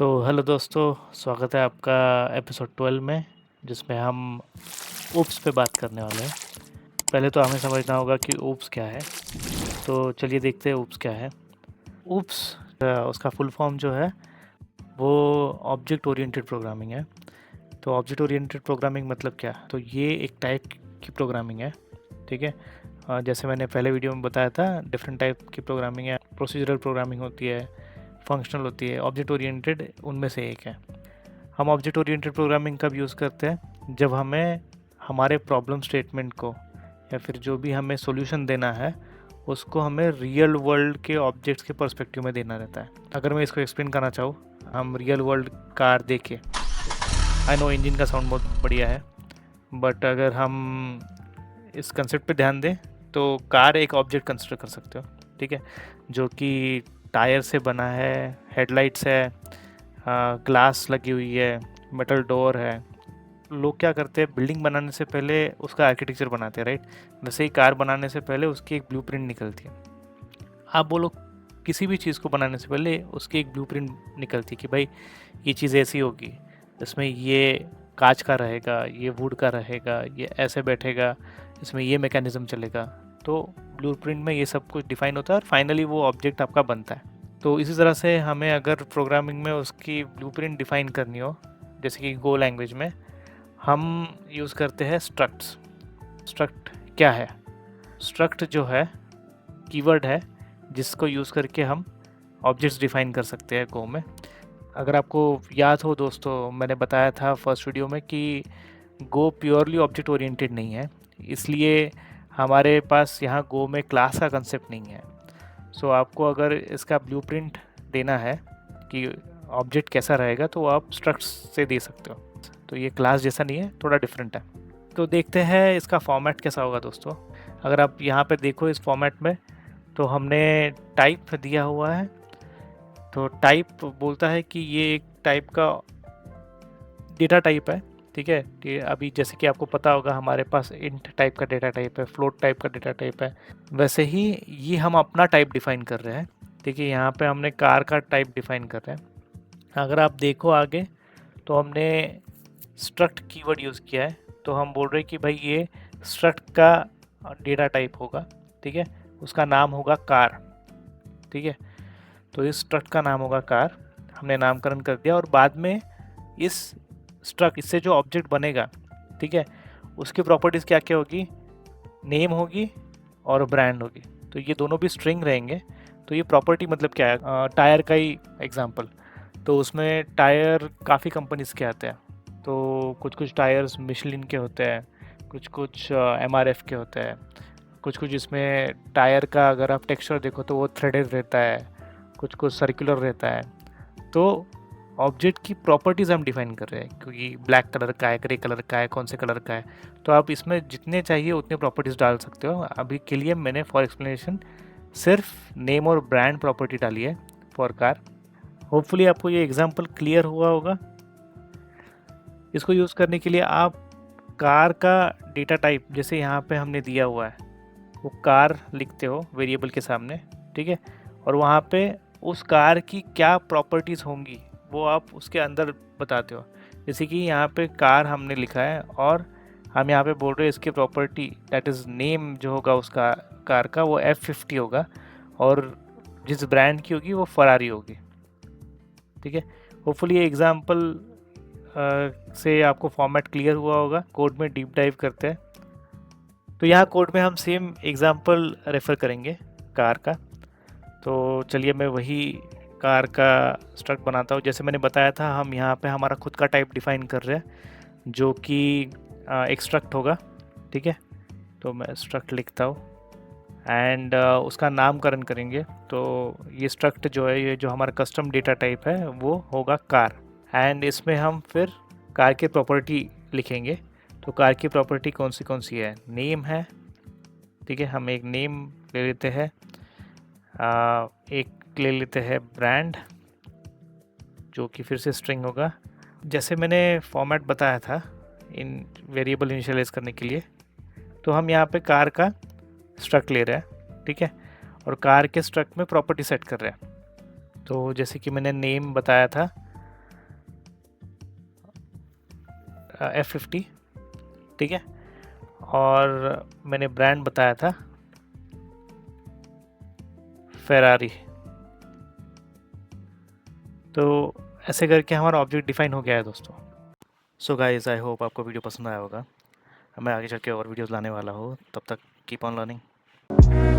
तो हेलो दोस्तों, स्वागत है आपका एपिसोड 12 में, जिसमें हम ऊप्स पे बात करने वाले हैं। पहले तो हमें समझना होगा कि ऊप्स क्या है। तो चलिए देखते हैं ऊप्स क्या है। ऊप्स उसका फुल फॉर्म जो है वो ऑब्जेक्ट ओरिएंटेड प्रोग्रामिंग है। तो ऑब्जेक्ट ओरिएंटेड प्रोग्रामिंग मतलब क्या? तो ये एक टाइप की प्रोग्रामिंग है, ठीक है। जैसे मैंने पहले वीडियो में बताया था, डिफरेंट टाइप की प्रोग्रामिंग है। प्रोसीजरल प्रोग्रामिंग होती है, फंक्शनल होती है, ऑब्जेक्ट ओरिएंटेड उनमें से एक है। हम ऑब्जेक्ट ओरिएंटेड प्रोग्रामिंग कब यूज़ करते हैं? जब हमें हमारे प्रॉब्लम स्टेटमेंट को या फिर जो भी हमें सॉल्यूशन देना है उसको हमें रियल वर्ल्ड के ऑब्जेक्ट्स के पर्सपेक्टिव में देना रहता है। अगर मैं इसको एक्सप्लेन करना चाहूँ, हम रियल वर्ल्ड कार देखे, आई नो इंजन का साउंड बहुत बढ़िया है, बट अगर हम इस कंसेप्ट पे ध्यान दें तो कार एक ऑब्जेक्ट कंसिडर कर सकते हो, ठीक है, जो कि टायर से बना है, हेडलाइट्स है, ग्लास लगी हुई है, मेटल डोर है। लोग क्या करते हैं, बिल्डिंग बनाने से पहले उसका आर्किटेक्चर बनाते हैं, राइट? वैसे ही कार बनाने से पहले उसकी एक ब्लूप्रिंट निकलती है। आप बोलो, किसी भी चीज़ को बनाने से पहले उसकी एक ब्लूप्रिंट निकलती है कि भाई ये चीज़ ऐसी होगी, इसमें ये कांच का रहेगा, ये वुड का रहेगा, ये ऐसे बैठेगा, इसमें ये मैकेनिज्म चलेगा। तो ब्लूप्रिंट में ये सब कुछ डिफाइन होता है और फाइनली वो ऑब्जेक्ट आपका बनता है। तो इसी तरह से हमें अगर प्रोग्रामिंग में उसकी ब्लूप्रिंट डिफाइन करनी हो, जैसे कि गो लैंग्वेज में हम यूज़ करते हैं स्ट्रक्ट्स। स्ट्रक्ट क्या है? स्ट्रक्ट जो है कीवर्ड है जिसको यूज़ करके हम ऑब्जेक्ट्स डिफाइन कर सकते हैं गो में। अगर आपको याद हो दोस्तों, मैंने बताया था फर्स्ट वीडियो में कि गो प्योरली ऑब्जेक्ट ओरिएंटेड नहीं है, इसलिए हमारे पास यहाँ गो में क्लास का कंसेप्ट नहीं है। सो आपको अगर इसका ब्लूप्रिंट देना है कि ऑब्जेक्ट कैसा रहेगा तो आप स्ट्रक्ट्स से दे सकते हो। तो ये क्लास जैसा नहीं है, थोड़ा डिफरेंट है। तो देखते हैं इसका फॉर्मेट कैसा होगा दोस्तों। अगर आप यहाँ पे देखो इस फॉर्मेट में, तो हमने टाइप दिया हुआ है। तो टाइप बोलता है कि ये एक टाइप का डेटा टाइप है, ठीक है। कि अभी जैसे कि आपको पता होगा हमारे पास इंट टाइप का डेटा टाइप है, फ्लोट टाइप का डेटा टाइप है, वैसे ही ये हम अपना टाइप डिफाइन कर रहे हैं। देखिए यहाँ पे हमने कार का टाइप डिफाइन कर रहे हैं। अगर आप देखो आगे, तो हमने स्ट्रक्ट कीवर्ड यूज़ किया है। तो हम बोल रहे हैं कि भाई ये स्ट्रक्ट का डेटा टाइप होगा, ठीक है, उसका नाम होगा कार, ठीक है। तो इस स्ट्रक्ट का नाम होगा कार, हमने नामकरण कर दिया। और बाद में इस स्ट्रक्ट, इससे जो ऑब्जेक्ट बनेगा, ठीक है, उसकी प्रॉपर्टीज़ क्या क्या होगी? नेम होगी और ब्रांड होगी। तो ये दोनों भी स्ट्रिंग रहेंगे। तो ये प्रॉपर्टी मतलब क्या है? टायर का ही एग्जांपल। तो उसमें टायर काफ़ी कंपनीज़ के आते हैं। तो कुछ कुछ टायर्स मिशलिन के होते हैं, कुछ कुछ एमआरएफ के होते हैं, कुछ कुछ इसमें टायर का अगर आप टेक्सचर देखो तो वो थ्रेडेड रहता है, कुछ कुछ सर्कुलर रहता है। तो ऑब्जेक्ट की प्रॉपर्टीज़ हम डिफाइन कर रहे हैं, क्योंकि ब्लैक कलर का है, ग्रे कलर का है, कौन से कलर का है। तो आप इसमें जितने चाहिए उतने प्रॉपर्टीज़ डाल सकते हो। अभी के लिए मैंने फॉर एक्सप्लेनेशन सिर्फ नेम और ब्रांड प्रॉपर्टी डाली है फॉर कार। होपफुली आपको ये एग्जांपल क्लियर हुआ होगा। इसको यूज़ करने के लिए आप कार का डेटा टाइप, जैसे यहाँ पे हमने दिया हुआ है, वो कार लिखते हो वेरिएबल के सामने, ठीक है। और वहाँ पे उस कार की क्या प्रॉपर्टीज़ होंगी वो आप उसके अंदर बताते हो। जैसे कि यहाँ पे कार हमने लिखा है और हम यहाँ पे बोल रहे हैं इसकी प्रॉपर्टी दैट इज़ नेम जो होगा उसका कार का वो F50 होगा, और जिस ब्रांड की होगी वो फरारी होगी, ठीक है। होपफुली ये एग्जाम्पल से आपको फॉर्मेट क्लियर हुआ होगा। कोड में डीप डाइव करते हैं। तो यहाँ कोड में हम सेम एग्जाम्पल रेफ़र करेंगे कार का। तो चलिए मैं वही कार का स्ट्रक्ट बनाता हूँ। जैसे मैंने बताया था, हम यहाँ पे हमारा खुद का टाइप डिफाइन कर रहे हैं जो कि एक स्ट्रक्ट होगा, ठीक है। तो मैं स्ट्रक्ट लिखता हूँ एंड उसका नामकरण करेंगे। तो ये स्ट्रक्ट जो है, ये जो हमारा कस्टम डेटा टाइप है वो होगा कार। एंड इसमें हम फिर कार की प्रॉपर्टी लिखेंगे। तो कार की प्रॉपर्टी कौन सी है? नेम है, ठीक है, हम एक नेम ले लेते हैं, एक ले लेते हैं ब्रांड जो कि फिर से स्ट्रिंग होगा। जैसे मैंने फॉर्मेट बताया था इन वेरिएबल इनिशियलाइज करने के लिए, तो हम यहाँ पे कार का स्ट्रक्ट ले रहे हैं, ठीक है, और कार के स्ट्रक्ट में प्रॉपर्टी सेट कर रहे हैं। तो जैसे कि मैंने नेम बताया था, F50, ठीक है, और मैंने ब्रांड बताया था फेरारी। तो ऐसे करके हमारा ऑब्जेक्ट डिफाइन हो गया है दोस्तों। सो गाइस, आई होप आपको वीडियो पसंद आया होगा। मैं आगे चल के और वीडियोस लाने वाला हूँ। तब तक कीप ऑन लर्निंग।